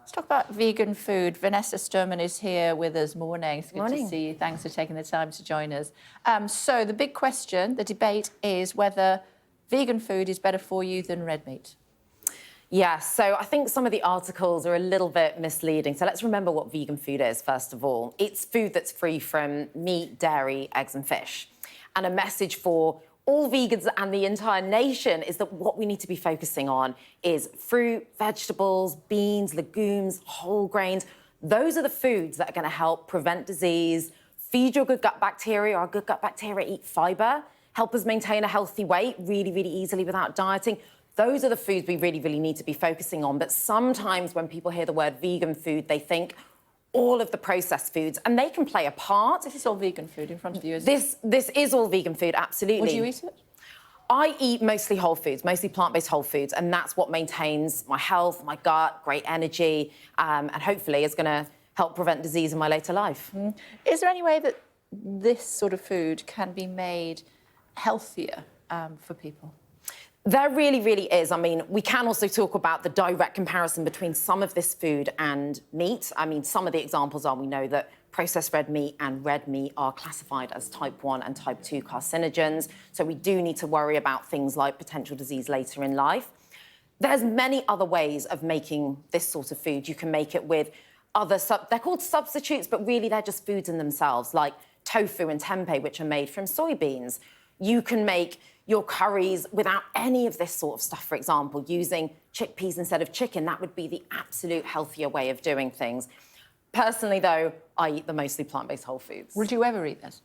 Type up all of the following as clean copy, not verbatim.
Let's talk about vegan food. Vanessa Sturman is here with us. Morning. It's good Morning. to see you. Thanks for taking the time to join us. So the big question, the debate, is whether vegan food is better for you than red meat. Yeah, so I think some of the articles are a little bit misleading. So let's remember what vegan food is, first of all. It's food that's free from meat, dairy, eggs and fish. And a message for all vegans and the entire nation is that what we need to be focusing on is fruit, vegetables, beans, legumes, whole grains. Those are the foods that are going to help prevent disease, feed your good gut bacteria. Our good gut bacteria eat fibre, help us maintain a healthy weight really, really easily without dieting. Those are the foods we really, really need to be focusing on. But sometimes when people hear the word vegan food, they think all of the processed foods, and they can play a part. This is all vegan food in front of you, isn't it? This is all vegan food, absolutely. Would you eat it? I eat mostly whole foods, mostly plant-based whole foods, and that's what maintains my health, my gut, great energy, and hopefully is going to help prevent disease in my later life. Is there any way that this sort of food can be made healthier for people? There really, really is. I mean, we can also talk about the direct comparison between some of this food and meat. I mean, some of the examples are we know that processed red meat and red meat are classified as type 1 and type 2 carcinogens. So we do need to worry about things like potential disease later in life. There's many other ways of making this sort of food. You can make it with other, they're called substitutes, but really they're just foods in themselves, like tofu and tempeh, which are made from soybeans. You can make your curries without any of this sort of stuff, for example, using chickpeas instead of chicken. That would be the absolute healthier way of doing things. Personally, though, I eat the mostly plant-based whole foods. Would you ever eat this?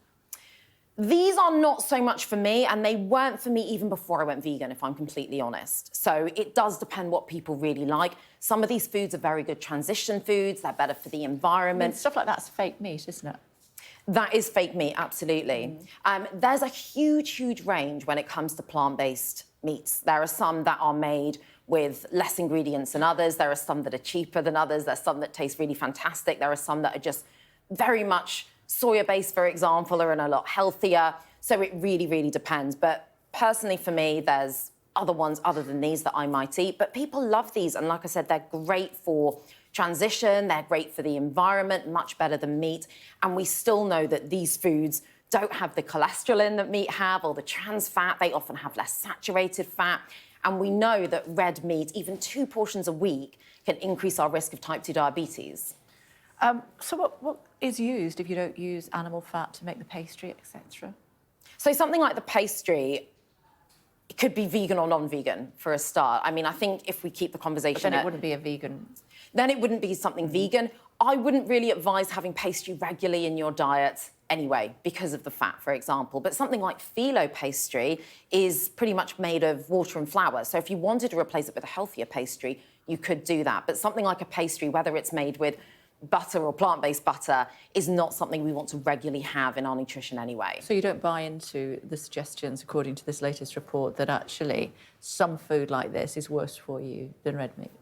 These are not so much for me, and they weren't for me even before I went vegan, if I'm completely honest. So it does depend what people really like. Some of these foods are very good transition foods. They're better for the environment. I mean, stuff like that's fake meat, isn't it? That is fake meat, absolutely. There's a huge, huge range when it comes to plant-based meats. There are some that are made with less ingredients than others. There are some that are cheaper than others. There's some that taste really fantastic. There are some that are just very much soya-based, for example, are a lot healthier. So it really, really depends. But personally, for me, there's other ones other than these that I might eat. But people love these. And like I said, they're great for transition, they're great for the environment, much better than meat. And we still know that these foods don't have the cholesterol in that meat have or the trans fat. They often have less saturated fat. And we know that red meat, even 2 portions a week, can increase our risk of type 2 diabetes. So what is used if you don't use animal fat to make the pastry, etc.? So something like the pastry, it could be vegan or non-vegan for a start. I mean, I think if we keep the conversation... But then it wouldn't be a vegan... Then it wouldn't be something vegan. I wouldn't really advise having pastry regularly in your diet anyway, because of the fat, for example. But something like phyllo pastry is pretty much made of water and flour. So if you wanted to replace it with a healthier pastry, you could do that. But something like a pastry, whether it's made with butter or plant-based butter, is not something we want to regularly have in our nutrition anyway. So you don't buy into the suggestions, according to this latest report, that actually some food like this is worse for you than red meat?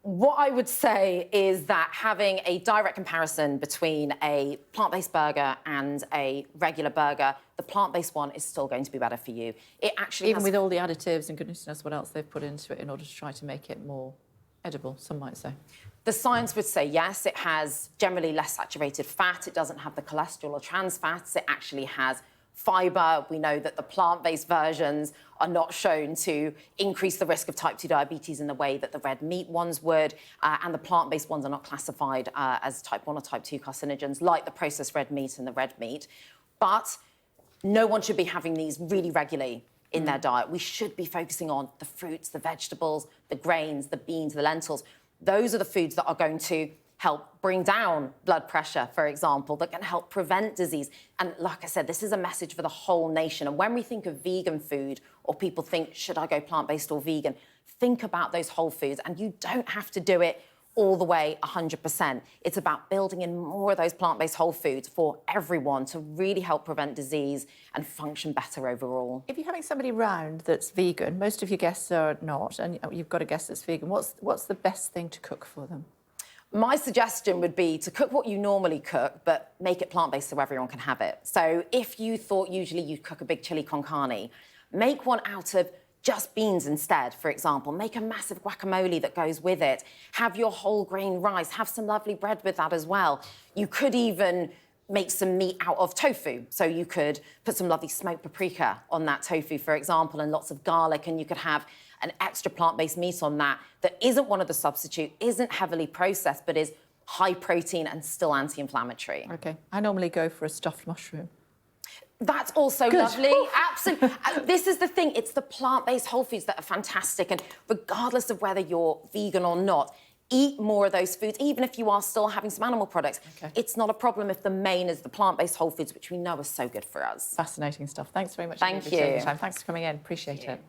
What I would say is that having a direct comparison between a plant-based burger and a regular burger, the plant-based one is still going to be better for you. It actually Even with all the additives and goodness knows what else they've put into it in order to try to make it more edible, some might say. The science would say yes, it has generally less saturated fat, it doesn't have the cholesterol or trans fats, it actually has fibre. We know that the plant-based versions are not shown to increase the risk of type 2 diabetes in the way that the red meat ones would, and the plant-based ones are not classified as type 1 or type 2 carcinogens like the processed red meat and the red meat. But no one should be having these really regularly in their diet. We should be focusing on the fruits, the vegetables, the grains, the beans, the lentils. Those are the foods that are going to help bring down blood pressure, for example, that can help prevent disease. And like I said, this is a message for the whole nation. And when we think of vegan food, or people think, should I go plant-based or vegan? Think about those whole foods, and you don't have to do it all the way 100%. It's about building in more of those plant-based whole foods for everyone to really help prevent disease and function better overall. If you're having somebody round that's vegan, most of your guests are not, and you've got a guest that's vegan, what's the best thing to cook for them? My suggestion would be to cook what you normally cook, but make it plant-based so everyone can have it. So if you thought usually you'd cook a big chili con carne, make one out of just beans instead, for example. Make a massive guacamole that goes with it. Have your whole grain rice. Have some lovely bread with that as well. You could even make some meat out of tofu. So you could put some lovely smoked paprika on that tofu, for example, and lots of garlic, and you could have an extra plant-based meat on that isn't one of the substitute, isn't heavily processed, but is high protein and still anti-inflammatory. OK. I normally go for a stuffed mushroom. That's also Good. lovely. Absolutely. This is the thing. It's the plant-based whole foods that are fantastic. And regardless of whether you're vegan or not, eat more of those foods, even if you are still having some animal products. Okay. It's not a problem if the main is the plant-based whole foods, which we know are so good for us. Fascinating stuff. Thanks very much. Thank for taking the you. time. Thanks for coming in. Appreciate it.